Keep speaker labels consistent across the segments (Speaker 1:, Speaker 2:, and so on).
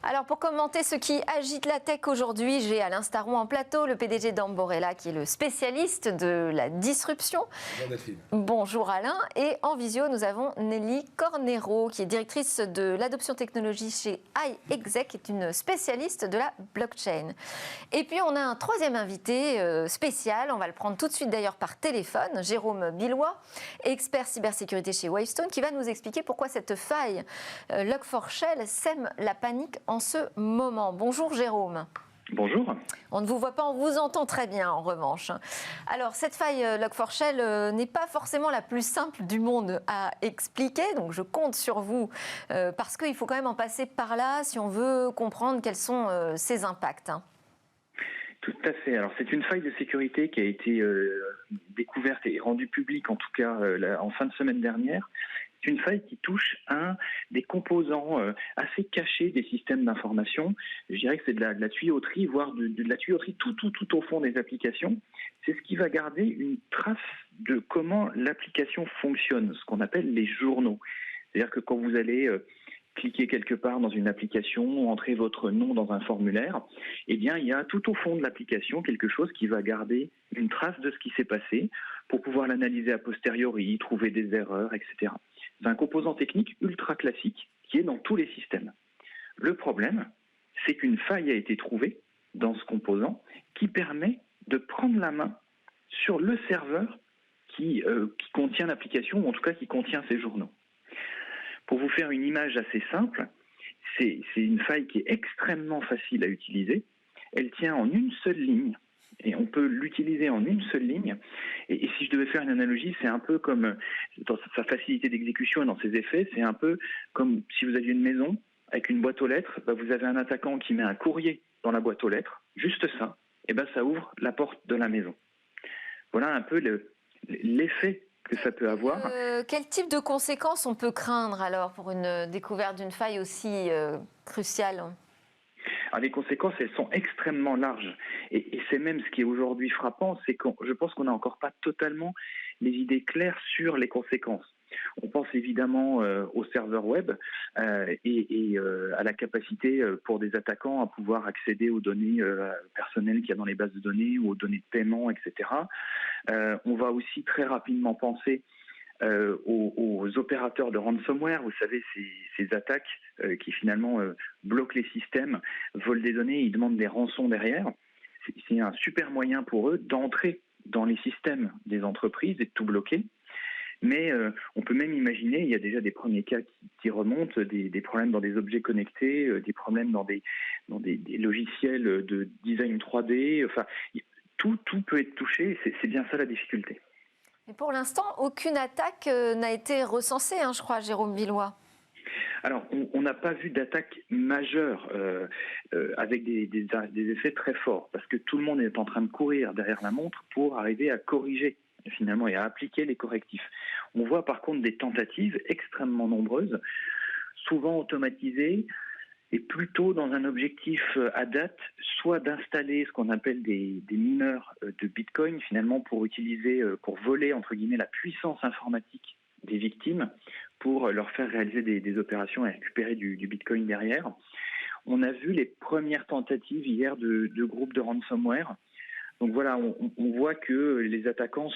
Speaker 1: Alors pour commenter ce qui agite la tech aujourd'hui, j'ai Alain Staron en plateau, le PDG d'Amborella qui est le spécialiste de la disruption.
Speaker 2: Bonjour Delphine.
Speaker 1: Bonjour Alain. Et en visio, nous avons Nelly Cornero qui est directrice de l'adoption technologie chez iExec, qui est une spécialiste de la blockchain. Et puis on a un troisième invité spécial, on va le prendre tout de suite d'ailleurs par téléphone, Jérôme Billois, expert cybersécurité chez Wavestone, qui va nous expliquer pourquoi cette faille Log4Shell sème la panique en ce moment. Bonjour Jérôme.
Speaker 3: Bonjour.
Speaker 1: On ne vous voit pas, on vous entend très bien en revanche. Alors cette faille Log4Shell n'est pas forcément la plus simple du monde à expliquer, donc je compte sur vous parce qu'il faut quand même en passer par là si on veut comprendre quels sont ses impacts.
Speaker 3: Tout à fait. Alors c'est une faille de sécurité qui a été découverte et rendue publique en tout cas en fin de semaine dernière. C'est une faille qui touche un des composants assez cachés des systèmes d'information. Je dirais que c'est de la tuyauterie, voire de la tuyauterie tout au fond des applications. C'est ce qui va garder une trace de comment l'application fonctionne, ce qu'on appelle les journaux. C'est-à-dire que quand vous allez cliquer quelque part dans une application, entrer votre nom dans un formulaire, eh bien, il y a tout au fond de l'application quelque chose qui va garder une trace de ce qui s'est passé pour pouvoir l'analyser a posteriori, trouver des erreurs, etc. C'est un composant technique ultra classique qui est dans tous les systèmes. Le problème, c'est qu'une faille a été trouvée dans ce composant qui permet de prendre la main sur le serveur qui contient l'application, ou en tout cas qui contient ces journaux. Pour vous faire une image assez simple, c'est une faille qui est extrêmement facile à utiliser. Elle tient en une seule ligne et on peut l'utiliser en une seule ligne. Et si je devais faire une analogie, c'est un peu comme, dans sa facilité d'exécution et dans ses effets, c'est un peu comme si vous aviez une maison avec une boîte aux lettres, vous avez un attaquant qui met un courrier dans la boîte aux lettres, juste ça, et ça ouvre la porte de la maison. Voilà un peu l'effet que ça peut avoir.
Speaker 1: Quel type de conséquences on peut craindre alors pour une découverte d'une faille aussi cruciale ?
Speaker 3: Alors, les conséquences, elles sont extrêmement larges. Et c'est même ce qui est aujourd'hui frappant, c'est que je pense qu'on n'a encore pas totalement les idées claires sur les conséquences. On pense évidemment aux serveurs web et à la capacité pour des attaquants à pouvoir accéder aux données personnelles qu'il y a dans les bases de données ou aux données de paiement, etc. On va aussi très rapidement penser aux opérateurs de ransomware, vous savez, ces attaques qui finalement bloquent les systèmes, volent des données, ils demandent des rançons derrière. C'est un super moyen pour eux d'entrer dans les systèmes des entreprises et de tout bloquer. Mais on peut même imaginer, il y a déjà des premiers cas qui remontent, des problèmes dans des objets connectés, des problèmes dans des logiciels de design 3D, enfin, tout peut être touché, c'est bien ça la difficulté.
Speaker 1: Mais pour l'instant, aucune attaque n'a été recensée, je crois, Jérôme Billois.
Speaker 3: Alors, on n'a pas vu d'attaque majeure avec des effets très forts, parce que tout le monde est en train de courir derrière la montre pour arriver à corriger finalement et à appliquer les correctifs. On voit par contre des tentatives extrêmement nombreuses, souvent automatisées, et plutôt dans un objectif à date, soit d'installer ce qu'on appelle des mineurs de Bitcoin, finalement pour voler entre guillemets la puissance informatique des victimes, pour leur faire réaliser des opérations et récupérer du Bitcoin derrière. On a vu les premières tentatives hier de groupes de ransomware. Donc voilà, on voit que les attaquants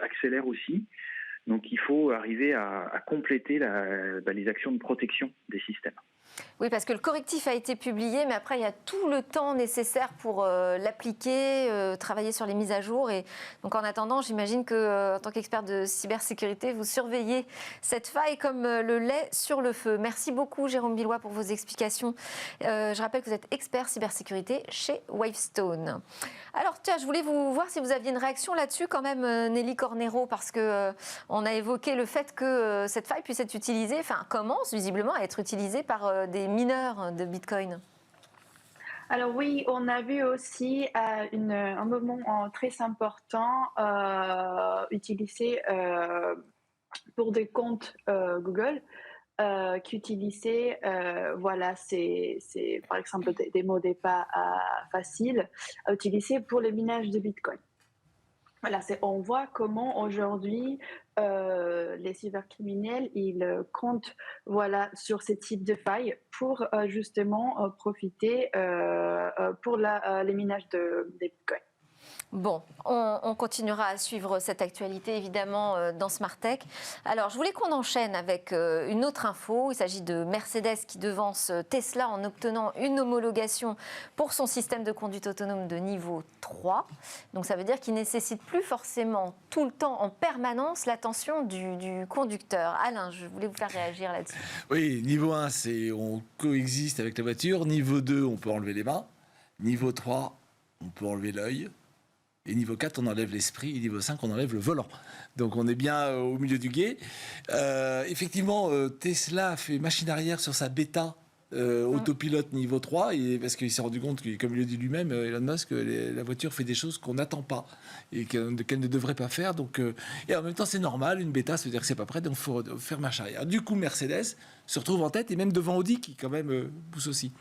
Speaker 3: accélèrent aussi. Donc il faut arriver à compléter les actions de protection des systèmes.
Speaker 1: Oui, parce que le correctif a été publié, mais après, il y a tout le temps nécessaire pour l'appliquer, travailler sur les mises à jour. Et donc, en attendant, j'imagine que, en tant qu'expert de cybersécurité, vous surveillez cette faille comme le lait sur le feu. Merci beaucoup, Jérôme Billois, pour vos explications. Je rappelle que vous êtes expert cybersécurité chez Wavestone. Alors, tiens, je voulais vous voir si vous aviez une réaction là-dessus, quand même, Nelly Cornero, parce que on a évoqué le fait que cette faille puisse être utilisée, commence visiblement à être utilisée par des mineurs de Bitcoin.
Speaker 4: Alors oui, on a vu aussi un moment très important utilisé pour des comptes Google qui utilisaient c'est par exemple des mots de passe faciles à utiliser pour le minage de Bitcoin. Voilà, on voit comment aujourd'hui les cybercriminels ils comptent voilà sur ce type de failles pour justement profiter pour les minages des bitcoins.
Speaker 1: Bon, on continuera à suivre cette actualité évidemment dans Smart Tech. Alors, je voulais qu'on enchaîne avec une autre info. Il s'agit de Mercedes qui devance Tesla en obtenant une homologation pour son système de conduite autonome de niveau 3. Donc, ça veut dire qu'il ne nécessite plus forcément tout le temps, en permanence, l'attention du conducteur. Alain, je voulais vous faire réagir là-dessus.
Speaker 2: Oui, niveau 1, c'est on coexiste avec la voiture. Niveau 2, on peut enlever les mains. Niveau 3, on peut enlever l'œil. Et niveau 4, on enlève l'esprit. Et niveau 5, on enlève le volant. Donc on est bien au milieu du gué. Effectivement, Tesla fait machine arrière sur sa bêta autopilote niveau 3, parce qu'il s'est rendu compte que, comme il le dit lui-même, Elon Musk, la voiture fait des choses qu'on n'attend pas et qu'elle ne devrait pas faire. Donc, et en même temps, c'est normal, une bêta, ça veut dire que c'est pas prêt, donc il faut faire marche arrière. Du coup, Mercedes se retrouve en tête et même devant Audi qui, quand même, pousse aussi.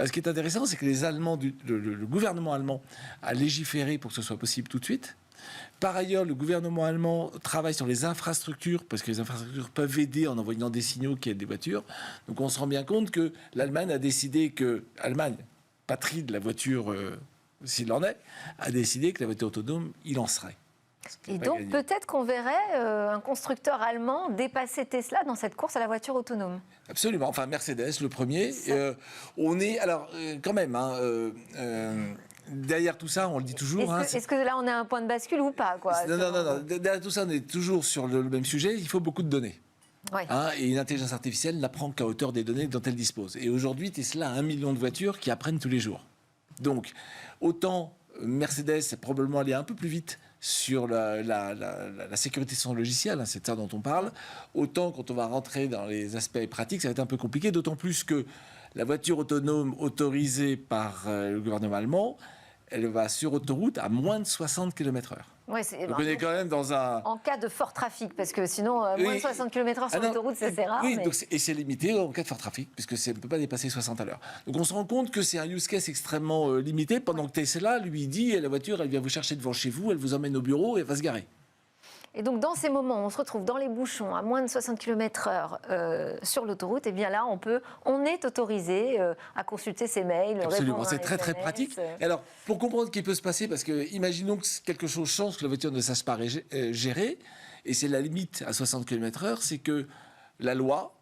Speaker 2: Ce qui est intéressant, c'est que les Allemands, le gouvernement allemand a légiféré pour que ce soit possible tout de suite. Par ailleurs, le gouvernement allemand travaille sur les infrastructures, parce que les infrastructures peuvent aider en envoyant des signaux qui aident des voitures. Donc on se rend bien compte que l'Allemagne a décidé que, Allemagne, patrie de la voiture, s'il en est, a décidé que la voiture autonome, il en serait.
Speaker 1: Et donc peut-être qu'on verrait un constructeur allemand dépasser Tesla dans cette course à la voiture autonome.
Speaker 2: Absolument. Enfin, Mercedes, le premier. On est, alors, quand même... derrière tout ça, on le dit toujours...
Speaker 1: Est-ce que là, on est à un point de bascule ou pas, quoi?
Speaker 2: Non. Derrière tout ça, on est toujours sur le même sujet. Il faut beaucoup de données.
Speaker 1: Ouais.
Speaker 2: Et une intelligence artificielle n'apprend qu'à hauteur des données dont elle dispose. Et aujourd'hui, Tesla a 1 million de voitures qui apprennent tous les jours. Donc, autant Mercedes est probablement allé un peu plus vite sur la sécurité de son logiciel, c'est de ça dont on parle, autant quand on va rentrer dans les aspects pratiques, ça va être un peu compliqué, d'autant plus que la voiture autonome autorisée par le gouvernement allemand, elle va sur autoroute à moins de 60 km/h.
Speaker 1: Ouais,
Speaker 2: donc on est quand même dans un...
Speaker 1: En cas de fort trafic, parce que sinon, moins de 60 km/h sur l'autoroute, c'est rare.
Speaker 2: Oui,
Speaker 1: mais...
Speaker 2: donc et c'est limité en cas de fort trafic, puisque ça ne peut pas dépasser 60 à l'heure. Donc on se rend compte que c'est un use case extrêmement limité, pendant que Tesla lui dit, la voiture, elle vient vous chercher devant chez vous, elle vous emmène au bureau et elle va se garer.
Speaker 1: Et donc, dans ces moments où on se retrouve dans les bouchons à moins de 60 km/h sur l'autoroute, et bien là, on est autorisé à consulter ses mails.
Speaker 2: Absolument, c'est très très pratique. Et alors, pour comprendre ce qui peut se passer, parce que imaginons que quelque chose change, que la voiture ne sache pas gérer, et c'est la limite à 60 km/h, c'est que la loi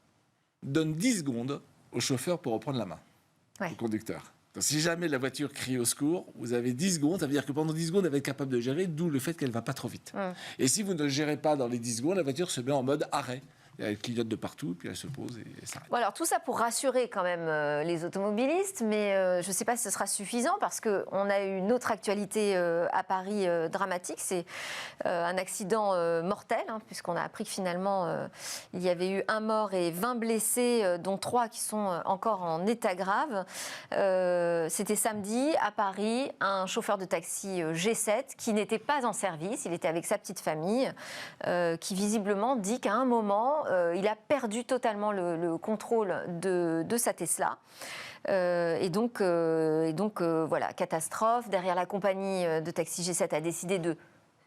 Speaker 2: donne 10 secondes au chauffeur pour reprendre la main, au conducteur. Donc, si jamais la voiture crie au secours, vous avez 10 secondes, ça veut dire que pendant 10 secondes, elle va être capable de gérer, d'où le fait qu'elle ne va pas trop vite. Et si vous ne gérez pas dans les 10 secondes, la voiture se met en mode arrêt. Elle clignote de partout, puis elle se pose et s'arrête.
Speaker 1: Bon, alors tout ça pour rassurer quand même les automobilistes, mais je ne sais pas si ce sera suffisant parce qu'on a eu une autre actualité à Paris dramatique, c'est un accident mortel, puisqu'on a appris que finalement il y avait eu 1 mort et 20 blessés, dont 3 qui sont encore en état grave. C'était samedi à Paris, un chauffeur de taxi G7 qui n'était pas en service, il était avec sa petite famille, qui visiblement dit qu'à un moment, il a perdu totalement le contrôle de sa Tesla. Et donc, voilà, catastrophe. Derrière, la compagnie de taxi G7 a décidé de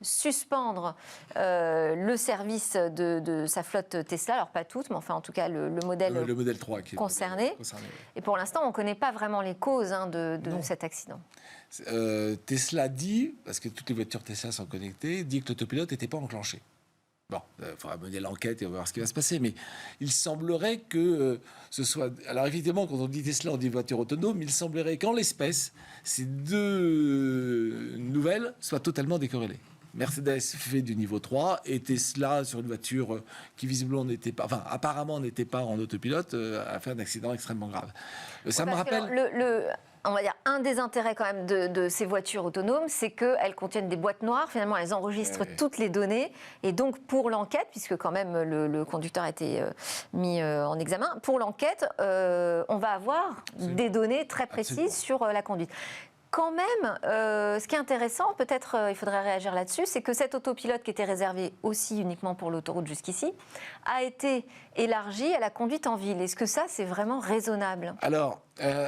Speaker 1: suspendre le service de sa flotte Tesla, alors pas toutes, mais enfin en tout cas le modèle
Speaker 2: 3 qui est
Speaker 1: concerné. Et pour l'instant, on ne connaît pas vraiment les causes de cet accident.
Speaker 2: Tesla dit, parce que toutes les voitures Tesla sont connectées, dit que l'autopilote n'était pas enclenché. Bon, il faudra mener l'enquête et on va voir ce qui va se passer. Mais il semblerait que ce soit... Alors évidemment, quand on dit Tesla, on dit voiture autonome. Il semblerait qu'en l'espèce, ces deux nouvelles soient totalement décorrélées. Mercedes fait du niveau 3 et Tesla, sur une voiture qui visiblement n'était pas... Enfin, apparemment n'était pas en autopilote, a fait un accident extrêmement grave. Ça me rappelle...
Speaker 1: On va dire, un des intérêts quand même de ces voitures autonomes, c'est qu'elles contiennent des boîtes noires. Finalement, elles enregistrent toutes les données. Et donc, pour l'enquête, puisque quand même le conducteur a été mis en examen, pour l'enquête, on va avoir des données très précises sur la conduite. quand même, ce qui est intéressant, peut-être il faudrait réagir là-dessus, c'est que cet autopilote qui était réservé aussi uniquement pour l'autoroute jusqu'ici, a été élargi à la conduite en ville. Est-ce que ça, c'est vraiment raisonnable?
Speaker 2: Alors,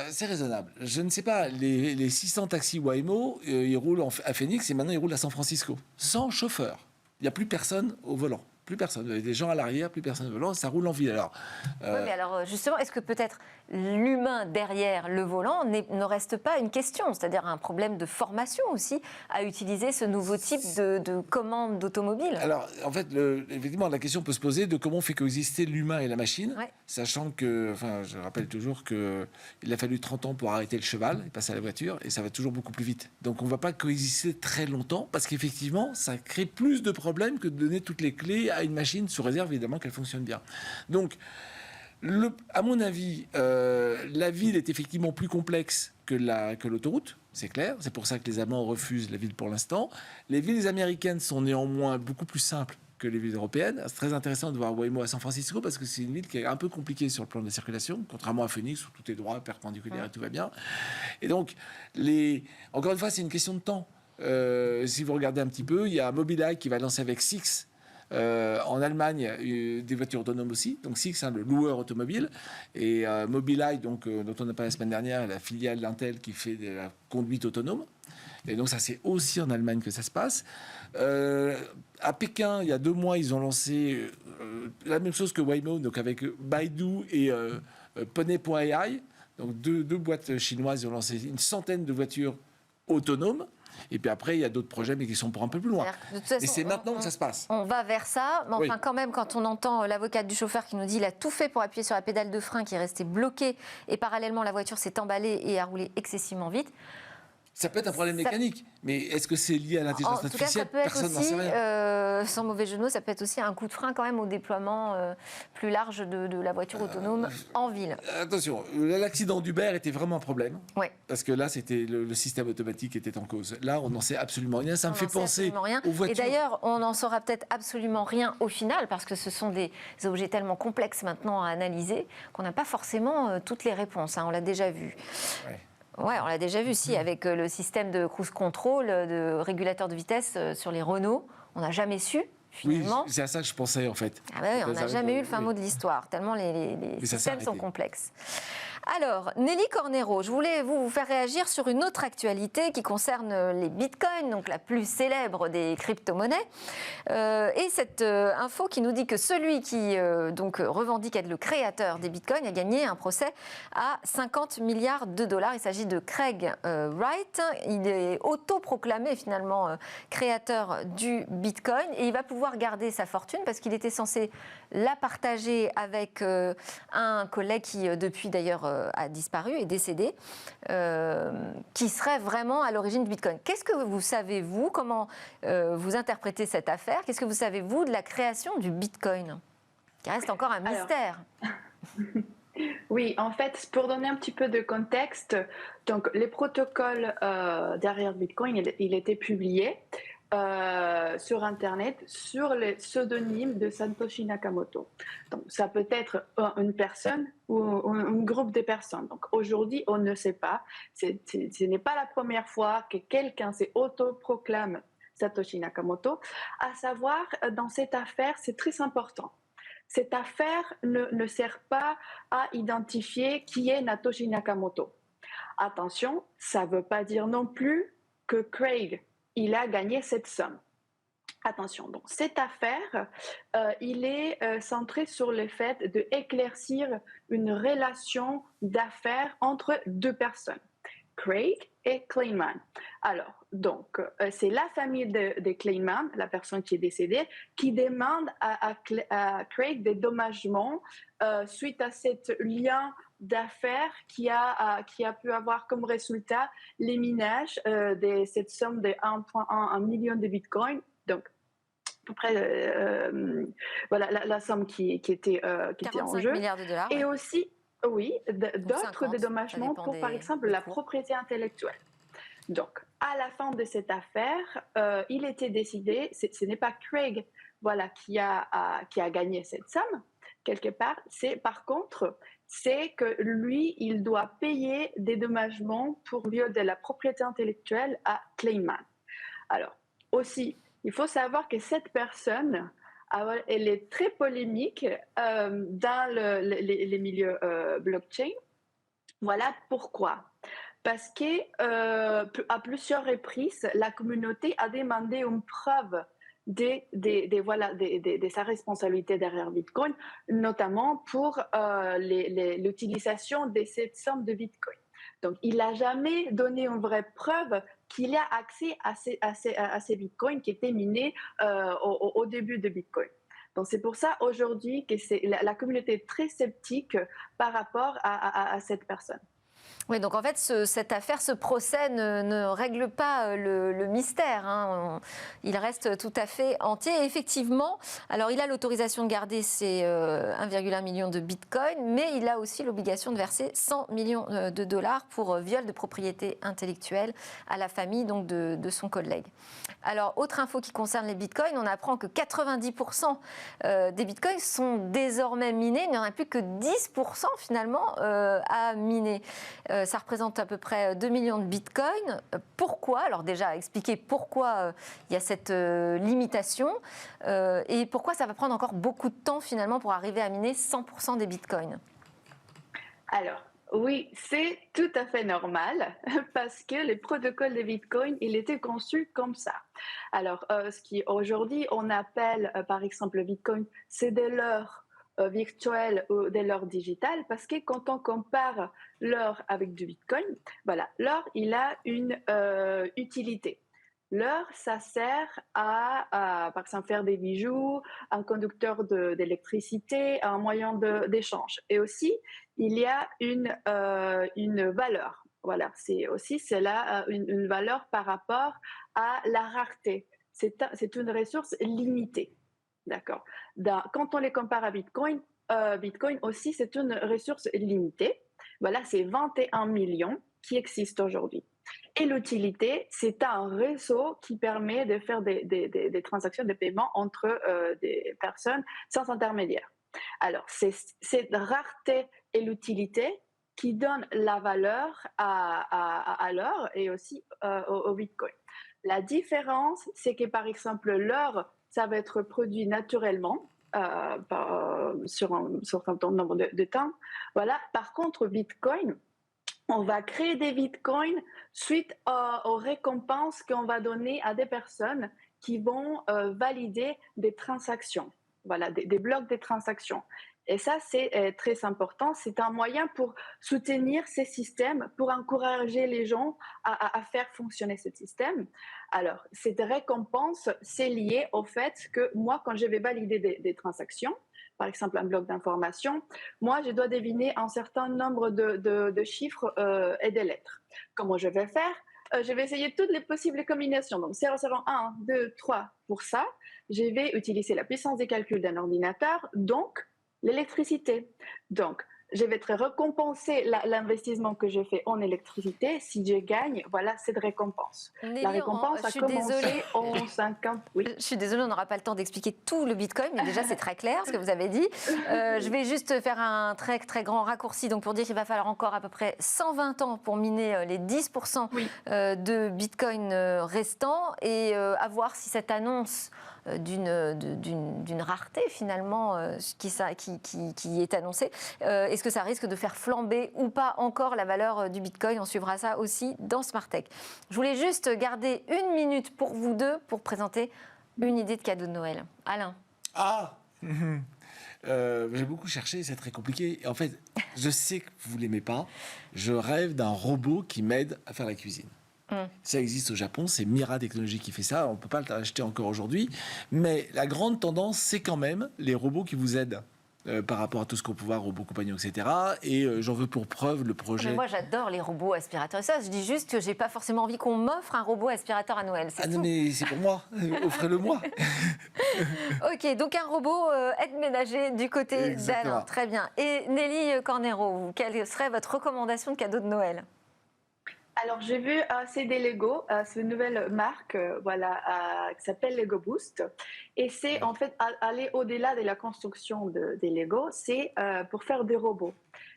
Speaker 2: c'est raisonnable. Je ne sais pas, les 600 taxis Waymo, ils roulent à Phoenix et maintenant ils roulent à San Francisco, sans chauffeur. Il n'y a plus personne au volant. Plus personne. Il y a des gens à l'arrière, plus personne au volant, ça roule en ville. Alors,
Speaker 1: Oui, mais alors justement, est-ce que peut-être l'humain derrière le volant ne reste pas une question, c'est-à-dire un problème de formation aussi à utiliser ce nouveau type de commande d'automobile?
Speaker 2: Alors, en fait, effectivement, la question peut se poser de comment on fait coexister l'humain et la machine,
Speaker 1: Ouais.
Speaker 2: sachant que, enfin, je rappelle toujours qu'il a fallu 30 ans pour arrêter le cheval et passer à la voiture, et ça va toujours beaucoup plus vite. Donc, on ne va pas coexister très longtemps, parce qu'effectivement, ça crée plus de problèmes que de donner toutes les clés à une machine, sous réserve évidemment qu'elle fonctionne bien. Donc, à mon avis, la ville est effectivement plus complexe que l'autoroute, c'est clair. C'est pour ça que les Allemands refusent la ville pour l'instant. Les villes américaines sont néanmoins beaucoup plus simples que les villes européennes. C'est très intéressant de voir Waymo à San Francisco parce que c'est une ville qui est un peu compliquée sur le plan de la circulation, contrairement à Phoenix où tout est droit, perpendiculaire et tout va bien. Et donc, encore une fois, c'est une question de temps. Si vous regardez un petit peu, il y a Mobileye qui va lancer avec Sixt. En Allemagne, des voitures autonomes aussi. Donc Sixt, le loueur automobile. Et Mobileye, dont on a parlé la semaine dernière, la filiale d'Intel qui fait de la conduite autonome. Et donc ça, c'est aussi en Allemagne que ça se passe. À Pékin, il y a 2 mois, ils ont lancé la même chose que Waymo, donc avec Baidu et Pony.ai. Donc deux boîtes chinoises, ils ont lancé une centaine de voitures autonomes. Et puis après, il y a d'autres projets, mais qui sont pour un peu plus loin. Et c'est maintenant que ça se passe.
Speaker 1: On va vers ça, mais enfin,
Speaker 2: Oui.
Speaker 1: quand même, quand on entend l'avocate du chauffeur qui nous dit qu'il a tout fait pour appuyer sur la pédale de frein, qui est restée bloquée, et parallèlement, la voiture s'est emballée et a roulé excessivement vite.
Speaker 2: Ça peut être un problème mécanique, mais est-ce que c'est lié à l'intelligence artificielle? Personne n'en sait rien.
Speaker 1: Sans mauvais jeu de mots, ça peut être aussi un coup de frein quand même au déploiement plus large de la voiture autonome en ville.
Speaker 2: Attention, l'accident d'Uber était vraiment un problème.
Speaker 1: Ouais.
Speaker 2: Parce que là, c'était le système automatique qui était en cause. Là, on n'en sait absolument rien. Ça me fait penser aux voitures.
Speaker 1: Et d'ailleurs, on n'en saura peut-être absolument rien au final, parce que ce sont des objets tellement complexes maintenant à analyser qu'on n'a pas forcément toutes les réponses. On l'a déjà vu.
Speaker 2: Ouais.
Speaker 1: Ouais, on l'a déjà vu, si, avec le système de cruise control, de régulateur de vitesse sur les Renault. On n'a jamais su, finalement.
Speaker 2: Oui, c'est à ça que je pensais, en fait.
Speaker 1: Ah bah oui, on n'a jamais eu le fin mot de l'histoire, tellement les systèmes sont complexes. Alors, Nelly Cornero, je voulais vous faire réagir sur une autre actualité qui concerne les bitcoins, donc la plus célèbre des crypto-monnaies. Et cette info qui nous dit que celui qui donc revendique être le créateur des bitcoins a gagné un procès à 50 milliards de dollars. Il s'agit de Craig Wright. Il est autoproclamé finalement créateur du bitcoin et il va pouvoir garder sa fortune parce qu'il était censé la partager avec un collègue qui depuis d'ailleurs a disparu, est décédé, qui serait vraiment à l'origine du bitcoin. Qu'est-ce que vous savez, vous? Comment vous interprétez cette affaire? Qu'est-ce que vous savez, vous, de la création du bitcoin? Qui reste encore un mystère.
Speaker 4: Oui, en fait, pour donner un petit peu de contexte, donc les protocoles derrière Bitcoin, il était publié sur Internet sur le pseudonyme de Satoshi Nakamoto. Donc, ça peut être une personne ou un groupe de personnes. Donc, aujourd'hui, on ne sait pas. Ce n'est pas la première fois que quelqu'un s'autoproclame Satoshi Nakamoto. À savoir, dans cette affaire, c'est très important. Cette affaire ne sert pas à identifier qui est Satoshi Nakamoto. Attention, ça ne veut pas dire non plus que Craig, il a gagné cette somme. Attention, donc cette affaire, il est centré sur le fait d'éclaircir une relation d'affaires entre 2 personnes, Craig et Kleinman. Alors, donc, c'est la famille de Kleinman, la personne qui est décédée, qui demande à Craig des dédommagements suite à ce lien d'affaires qui a pu avoir comme résultat les minages de cette somme de 1,1 million de bitcoins. Donc, à peu près, voilà la somme qui était en jeu.
Speaker 1: 45 milliards de dollars.
Speaker 4: Et
Speaker 1: ouais.
Speaker 4: aussi, oui, d'autres dédommagements pour, par exemple, la propriété intellectuelle. Donc, à la fin de cette affaire, il était décidé, ce n'est pas Craig qui a gagné cette somme, quelque part, c'est par contre c'est que lui, il doit payer des dommagements pour viol de la propriété intellectuelle à Kleinman. Alors, aussi, il faut savoir que cette personne, elle est très polémique dans les milieux blockchain. Voilà pourquoi. Parce qu'à plusieurs reprises, la communauté a demandé une preuve de sa responsabilité derrière Bitcoin, notamment pour l'utilisation de cette somme de Bitcoin. Donc, il n'a jamais donné une vraie preuve qu'il a accès à ces Bitcoins qui étaient minés au début de Bitcoin. Donc, c'est pour ça aujourd'hui que la communauté est très sceptique par rapport à cette personne.
Speaker 1: Oui, donc en fait, cette affaire, ce procès ne règle pas le mystère. Hein. Il reste tout à fait entier. Et effectivement, alors il a l'autorisation de garder ses 1,1 million de bitcoins, mais il a aussi l'obligation de verser 100 millions de dollars pour viol de propriété intellectuelle à la famille donc de son collègue. Alors, autre info qui concerne les bitcoins, on apprend que 90% des bitcoins sont désormais minés. Il n'y en a plus que 10% finalement à miner. Ça représente à peu près 2 millions de bitcoins. Pourquoi? Alors déjà, expliquer pourquoi il y a cette limitation et pourquoi ça va prendre encore beaucoup de temps finalement pour arriver à miner 100% des bitcoins.
Speaker 4: Alors, oui, c'est tout à fait normal parce que le protocole de Bitcoin, il était conçu comme ça. Alors, ce qui aujourd'hui on appelle par exemple le Bitcoin, c'est de l'or virtuel ou de l'or digital parce que quand on compare l'or avec du Bitcoin, voilà, l'or, il a une utilité. L'or, ça sert à, par exemple, faire des bijoux, un conducteur d'électricité, un moyen d'échange. Et aussi, il y a une valeur. Voilà, c'est là une valeur par rapport à la rareté. C'est une ressource limitée. D'accord. Quand on les compare à Bitcoin, Bitcoin aussi, c'est une ressource limitée. Voilà, c'est 21 millions qui existent aujourd'hui. Et l'utilité, c'est un réseau qui permet de faire des transactions de paiement entre des personnes sans intermédiaire. Alors, c'est cette rareté et l'utilité qui donnent la valeur à l'or et aussi au Bitcoin. La différence, c'est que par exemple, l'or, ça va être produit naturellement sur un certain nombre de temps. Voilà. Par contre, Bitcoin, on va créer des bitcoins suite aux récompenses qu'on va donner à des personnes qui vont valider des transactions, voilà, des blocs de transactions. Et ça, c'est très important. C'est un moyen pour soutenir ces systèmes, pour encourager les gens à faire fonctionner ce système. Alors, cette récompense, c'est lié au fait que moi, quand je vais valider des transactions, par exemple un bloc d'information, moi, je dois deviner un certain nombre de chiffres et de lettres. Comment je vais faire? Je vais essayer toutes les possibles combinations. Donc, 0, 0, 1, 2, 3. Pour ça, je vais utiliser la puissance de calcul d'un ordinateur, donc l'électricité. Donc, je vais être récompensé l'investissement que j'ai fait en électricité. Si je gagne, voilà cette récompense.
Speaker 1: Nelly,
Speaker 4: la récompense a commencé en 50. Oui.
Speaker 1: Je suis désolée, on n'aura pas le temps d'expliquer tout le Bitcoin, mais déjà c'est très clair ce que vous avez dit. Je vais juste faire un très très grand raccourci donc pour dire qu'il va falloir encore à peu près 120 ans pour miner les 10% de Bitcoin restants et à voir si cette annonce d'une rareté finalement qui est annoncée. Est-ce que ça risque de faire flamber ou pas encore la valeur du Bitcoin? On suivra ça aussi dans Smart Tech. Je voulais juste garder 1 minute pour vous deux pour présenter une idée de cadeau de Noël. Alain.
Speaker 2: J'ai beaucoup cherché, c'est très compliqué. En fait, je sais que vous ne l'aimez pas. Je rêve d'un robot qui m'aide à faire la cuisine. Ça existe au Japon, c'est Mira Technologies qui fait ça, on ne peut pas l'acheter encore aujourd'hui, mais la grande tendance, c'est quand même les robots qui vous aident par rapport à tout ce qu'on peut voir, robots compagnons, etc. Et j'en veux pour preuve le projet...
Speaker 1: Mais moi, j'adore les robots aspirateurs. Et ça, je dis juste que je n'ai pas forcément envie qu'on m'offre un robot aspirateur à Noël.
Speaker 2: Non, mais c'est pour moi, offrez-le-moi.
Speaker 1: Ok, donc un robot aide-ménager du côté d'Alain. Très bien. Et Nelly Cornero, quelle serait votre recommandation de cadeau de Noël?
Speaker 4: Alors, j'ai vu CD Lego, c'est une nouvelle marque qui s'appelle Lego Boost. Et c'est en fait aller au-delà de la construction des Lego, c'est pour faire des robots.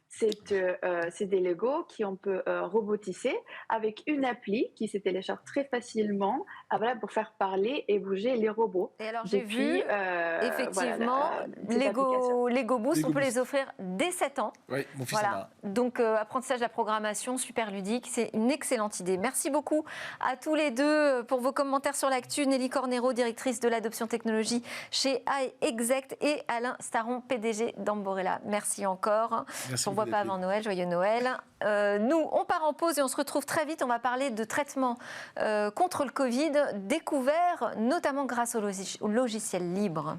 Speaker 4: c'est des Legos qu'on peut robotiser avec une appli qui se télécharge très facilement voilà, pour faire parler et bouger les robots.
Speaker 1: Et alors j'ai
Speaker 4: Depuis,
Speaker 1: vu, effectivement,
Speaker 4: cette application.
Speaker 1: Lego Boost,
Speaker 2: Lego
Speaker 1: on peut
Speaker 2: Boost.
Speaker 1: les offrir dès 7 ans.
Speaker 2: Oui, mon fils en
Speaker 1: Voilà,
Speaker 2: a un.
Speaker 1: donc apprentissage de la programmation, super ludique, c'est une excellente idée. Merci beaucoup à tous les deux pour vos commentaires sur l'actu. Nelly Cornero, directrice de l'adoption technologie chez iExect, et Alain Staron, PDG d'Amborella. Merci encore.
Speaker 2: Merci
Speaker 1: On ne voit
Speaker 2: beaucoup
Speaker 1: pas
Speaker 2: d'être
Speaker 1: avant Noël, joyeux Noël. Nous, on part en pause et on se retrouve très vite. On va parler de traitement contre le Covid, découvert notamment grâce au logiciel libre.